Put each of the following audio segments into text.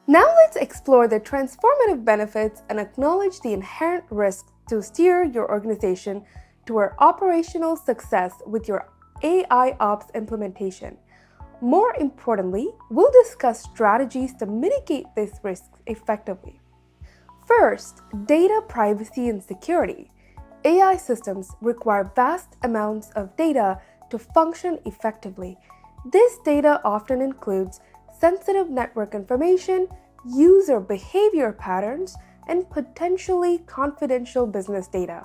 Now let's explore the transformative benefits and acknowledge the inherent risks to steer your organization toward operational success with your AIOps implementation. More importantly, we'll discuss strategies to mitigate these risks effectively. First, data privacy and security. AI systems require vast amounts of data to function effectively. This data often includes sensitive network information, user behavior patterns, and potentially confidential business data.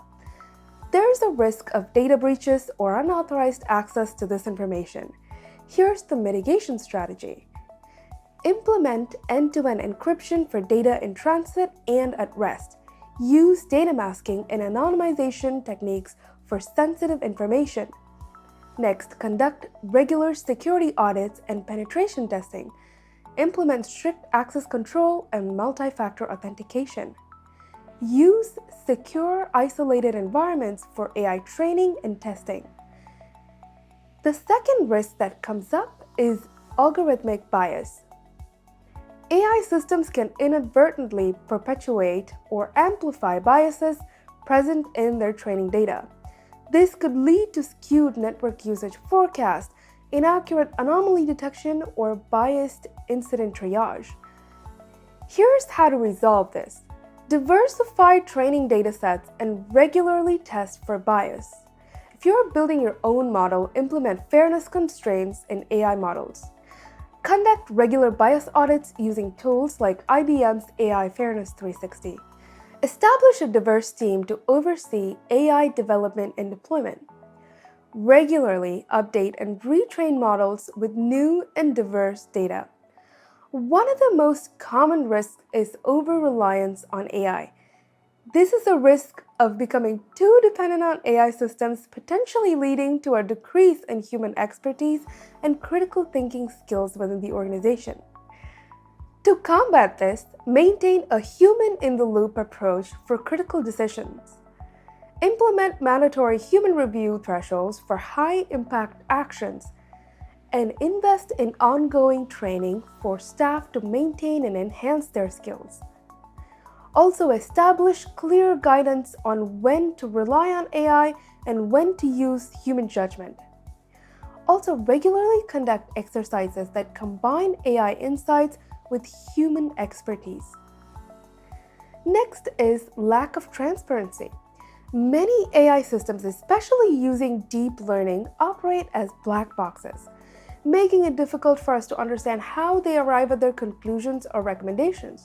There is a risk of data breaches or unauthorized access to this information. Here's the mitigation strategy. Implement end-to-end encryption for data in transit and at rest. Use data masking and anonymization techniques for sensitive information. Next, conduct regular security audits and penetration testing. Implement strict access control and multi-factor authentication. Use secure, isolated environments for AI training and testing. The second risk that comes up is algorithmic bias. AI systems can inadvertently perpetuate or amplify biases present in their training data. This could lead to skewed network usage forecasts, inaccurate anomaly detection, or biased incident triage. Here's how to resolve this. Diversify training datasets and regularly test for bias. If you're building your own model, implement fairness constraints in AI models. Conduct regular bias audits using tools like IBM's AI Fairness 360. Establish a diverse team to oversee AI development and deployment. Regularly update and retrain models with new and diverse data. One of the most common risks is over-reliance on AI. This is a risk of becoming too dependent on AI systems, potentially leading to a decrease in human expertise and critical thinking skills within the organization. To combat this, maintain a human-in-the-loop approach for critical decisions. Implement mandatory human review thresholds for high-impact actions, and invest in ongoing training for staff to maintain and enhance their skills. Also, establish clear guidance on when to rely on AI and when to use human judgment. Also, regularly conduct exercises that combine AI insights with human expertise. Next is lack of transparency. Many AI systems, especially using deep learning, operate as black boxes, making it difficult for us to understand how they arrive at their conclusions or recommendations.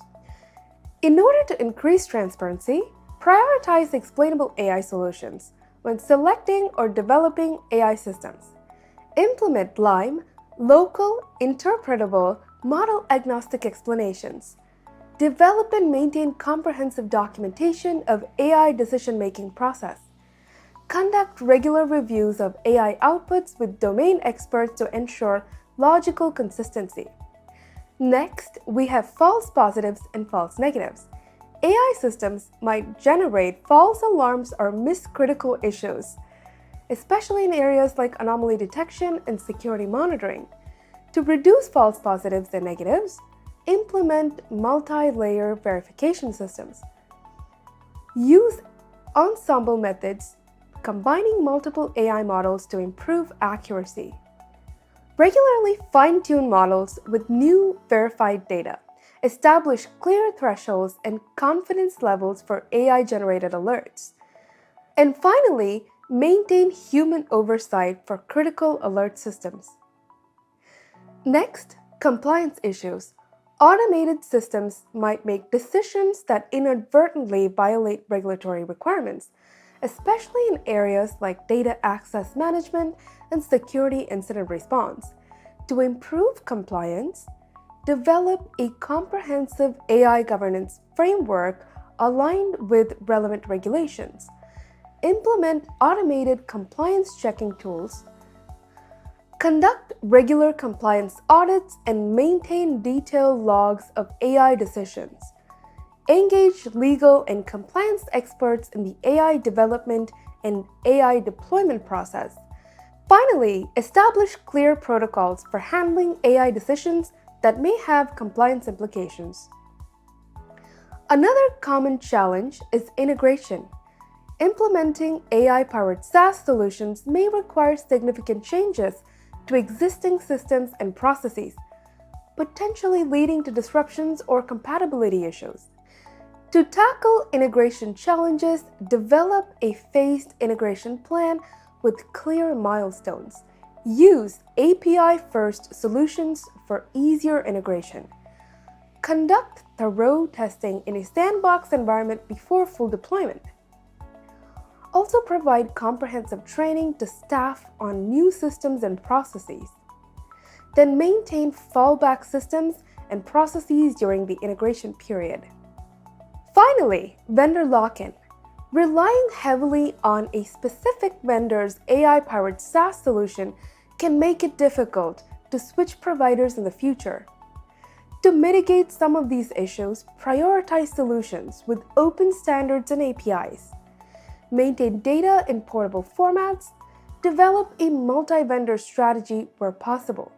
In order to increase transparency, prioritize explainable AI solutions when selecting or developing AI systems. Implement LIME, local, interpretable, model-agnostic explanations. Develop and maintain comprehensive documentation of AI decision-making process. Conduct regular reviews of AI outputs with domain experts to ensure logical consistency. Next, we have false positives and false negatives. AI systems might generate false alarms or miss critical issues, especially in areas like anomaly detection and security monitoring. To reduce false positives and negatives, implement multi-layer verification systems. Use ensemble methods, combining multiple AI models to improve accuracy. Regularly fine-tune models with new verified data. Establish clear thresholds and confidence levels for AI-generated alerts. And finally, maintain human oversight for critical alert systems. Next, compliance issues. Automated systems might make decisions that inadvertently violate regulatory requirements, especially in areas like data access management and security incident response. To improve compliance, develop a comprehensive AI governance framework aligned with relevant regulations. Implement automated compliance checking tools. Conduct regular compliance audits and maintain detailed logs of AI decisions. Engage legal and compliance experts in the AI development and AI deployment process. Finally, establish clear protocols for handling AI decisions that may have compliance implications. Another common challenge is integration. Implementing AI-powered SaaS solutions may require significant changes to existing systems and processes, potentially leading to disruptions or compatibility issues. To tackle integration challenges, develop a phased integration plan with clear milestones. Use API-first solutions for easier integration. Conduct thorough testing in a sandbox environment before full deployment. Also provide comprehensive training to staff on new systems and processes. Then maintain fallback systems and processes during the integration period. Finally, vendor lock-in. Relying heavily on a specific vendor's AI-powered SaaS solution can make it difficult to switch providers in the future. To mitigate some of these issues, prioritize solutions with open standards and APIs. Maintain data in portable formats. Develop a multi-vendor strategy where possible.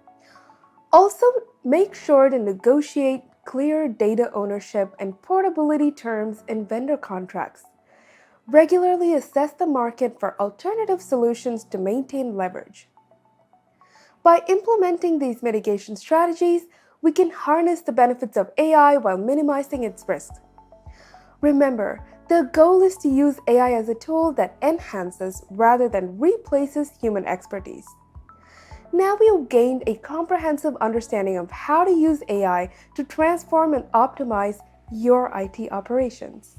Also, make sure to negotiate clear data ownership and portability terms in vendor contracts. Regularly assess the market for alternative solutions to maintain leverage. By implementing these mitigation strategies, we can harness the benefits of AI while minimizing its risks. Remember, the goal is to use AI as a tool that enhances rather than replaces human expertise. Now we have gained a comprehensive understanding of how to use AI to transform and optimize your IT operations.